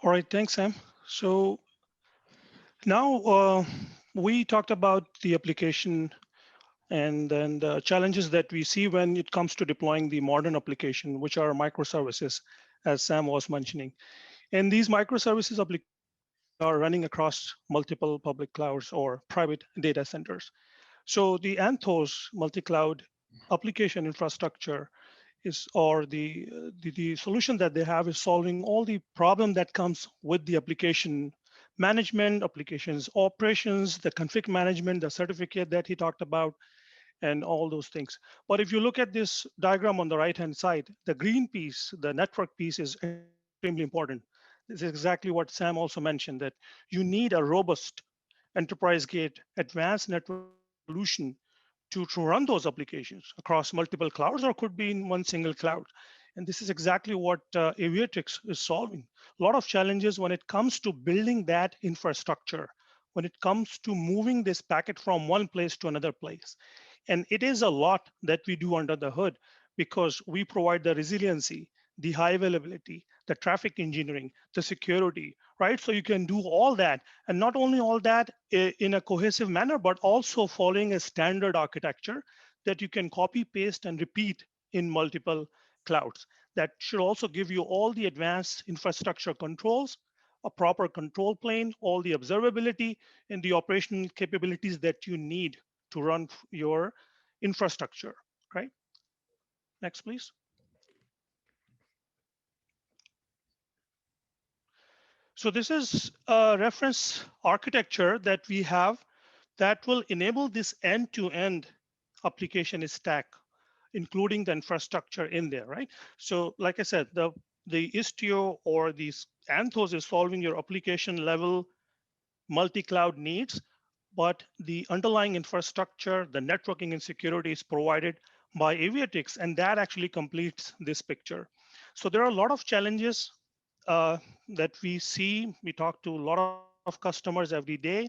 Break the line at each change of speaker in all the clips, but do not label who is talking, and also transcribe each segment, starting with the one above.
All right, thanks, Sam. So now we talked about the application and then the challenges that we see when it comes to deploying the modern application, which are microservices, as Sam was mentioning. And these microservices applications are running across multiple public clouds or private data centers. So the Anthos multi-cloud application infrastructure is, or the solution that they have is solving all the problem that comes with the application management, applications operations, the config management, the certificate that he talked about, and all those things. But if you look at this diagram on the right-hand side, the green piece, the network piece, is extremely important. This is exactly what Sam also mentioned, that you need a robust enterprise grade advanced network solution to run those applications across multiple clouds or could be in one single cloud. And this is exactly what Aviatrix is solving. A lot of challenges when it comes to building that infrastructure, when it comes to moving this packet from one place to another place. And it is a lot that we do under the hood because we provide the resiliency, the high availability, the traffic engineering, the security, right? So you can do all that, and not only all that in a cohesive manner, but also following a standard architecture that you can copy, paste, and repeat in multiple clouds. That should also give you all the advanced infrastructure controls, a proper control plane, all the observability, and the operational capabilities that you need to run your infrastructure, right? Next, please. So this is a reference architecture that we have that will enable this end-to-end application stack, including the infrastructure in there, right? So like I said, the Istio or the Anthos is solving your application level multi-cloud needs, but the underlying infrastructure, the networking and security is provided by Aviatrix, and that actually completes this picture. So there are a lot of challenges that we see. We talk to a lot of customers every day,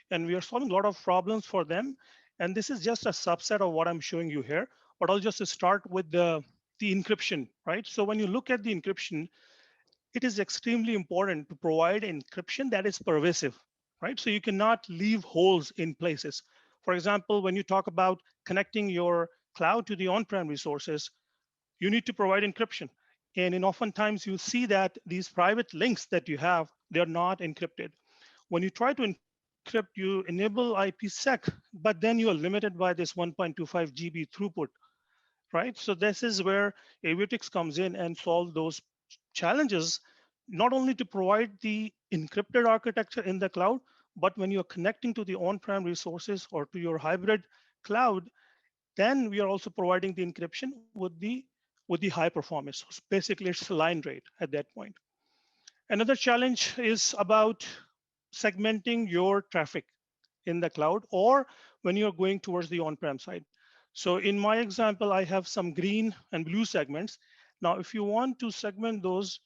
and we are solving a lot of problems for them. And this is just a subset of what I'm showing you here, but I'll just start with the encryption, right? So when you look at the encryption, it is extremely important to provide encryption that is pervasive, right? So you cannot leave holes in places. For example, when you talk about connecting your cloud to the on-prem resources, you need to provide encryption. And in oftentimes you see that these private links that you have, they're not encrypted. When you try to encrypt, you enable IPsec, but then you are limited by this 1.25 GB throughput, right? So this is where Aviatrix comes in and solve those challenges, not only to provide the encrypted architecture in the cloud, but when you're connecting to the on-prem resources or to your hybrid cloud, then we are also providing the encryption with the high performance. So basically, it's a line rate at that point. Another challenge is about segmenting your traffic in the cloud or when you're going towards the on-prem side. So in my example, I have some green and blue segments. Now, if you want to segment those,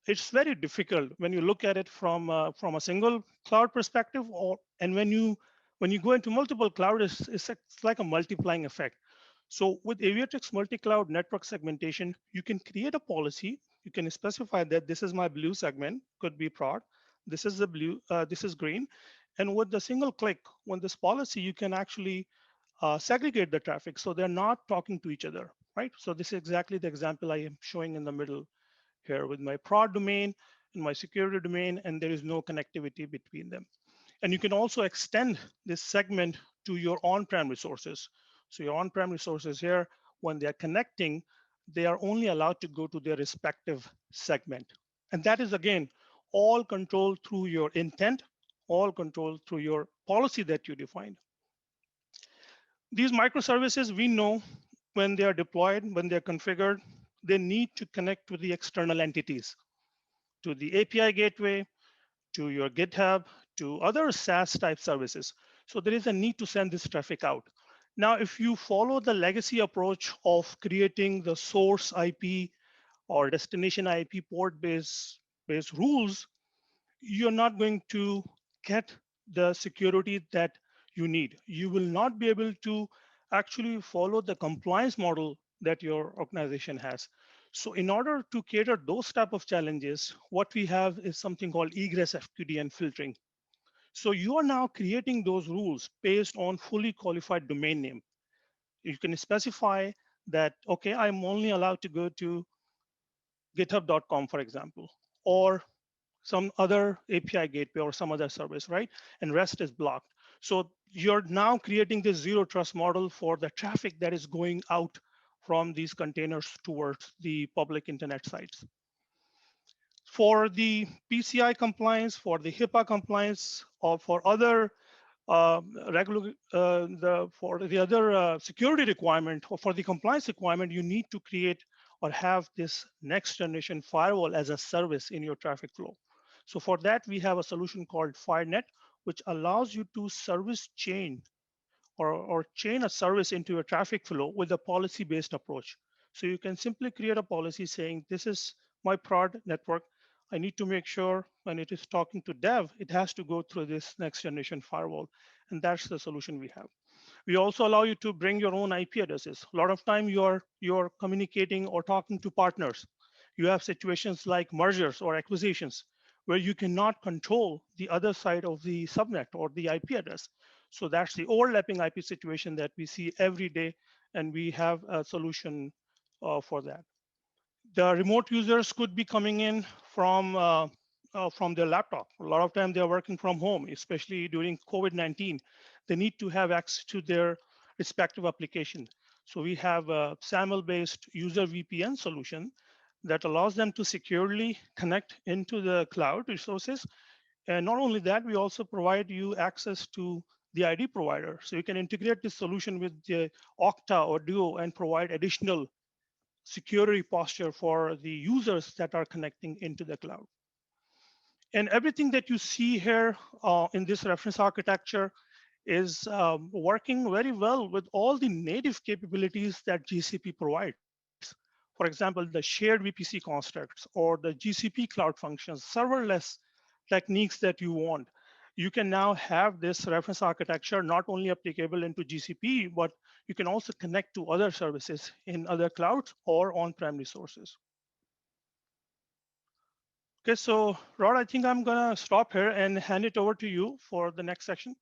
it's very difficult when you look at it from a single cloud perspective, or and when you go into multiple cloud, it's like a multiplying effect. So with Aviatrix multi-cloud network segmentation, you can create a policy. You can specify that this is my blue segment, could be prod. This is the blue, this is green. And with the single click, on this policy, you can actually segregate the traffic so they're not talking to each other, right? So this is exactly the example I am showing in the middle here with my prod domain and my security domain, and there is no connectivity between them. And you can also extend this segment to your on-prem resources. So your on-prem resources here, when they're connecting, they are only allowed to go to their respective segment. And that is, again, all controlled through your intent, all controlled through your policy that you defined. These microservices, we know when they are deployed, when they're configured, they need to connect to the external entities, to the API gateway, to your GitHub, to other SaaS type services. So there is a need to send this traffic out. Now, if you follow the legacy approach of creating the source IP or destination IP port based rules, you're not going to get the security that you need. You will not be able to actually follow the compliance model that your organization has. So in order to cater those type of challenges, what we have is something called egress FQD and filtering. So you are now creating those rules based on fully qualified domain name. You can specify that, okay, I'm only allowed to go to github.com, for example, or some other API gateway or some other service, right? And rest is blocked. So you're now creating this zero trust model for the traffic that is going out from these containers towards the public internet sites. For the PCI compliance, for the HIPAA compliance, or for other for the other security requirement or for the compliance requirement, you need to create or have this next generation firewall as a service in your traffic flow. So for that, we have a solution called VNet, which allows you to service chain or chain a service into your traffic flow with a policy-based approach. So you can simply create a policy saying, this is my prod network. I need to make sure when it is talking to dev, it has to go through this next generation firewall. And that's the solution we have. We also allow you to bring your own IP addresses. A lot of time you're communicating or talking to partners. You have situations like mergers or acquisitions where you cannot control the other side of the subnet or the IP address. So that's the overlapping IP situation that we see every day, and we have a solution for that. The remote users could be coming in from their laptop. A lot of time they're working from home, especially during COVID-19. They need to have access to their respective application. So we have a SAML-based user VPN solution that allows them to securely connect into the cloud resources. And not only that, we also provide you access to the ID provider. So you can integrate this solution with the Okta or Duo and provide additional security posture for the users that are connecting into the cloud. And everything that you see here in this reference architecture is working very well with all the native capabilities that GCP provides. For example, the shared VPC constructs or the GCP cloud functions, serverless techniques that you want. You can now have this reference architecture not only applicable into GCP, but you can also connect to other services in other clouds or on-prem resources. Okay, so Rod, I think I'm gonna stop here and hand it over to you for the next section.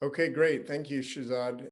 Okay, great. Thank you, Shazad.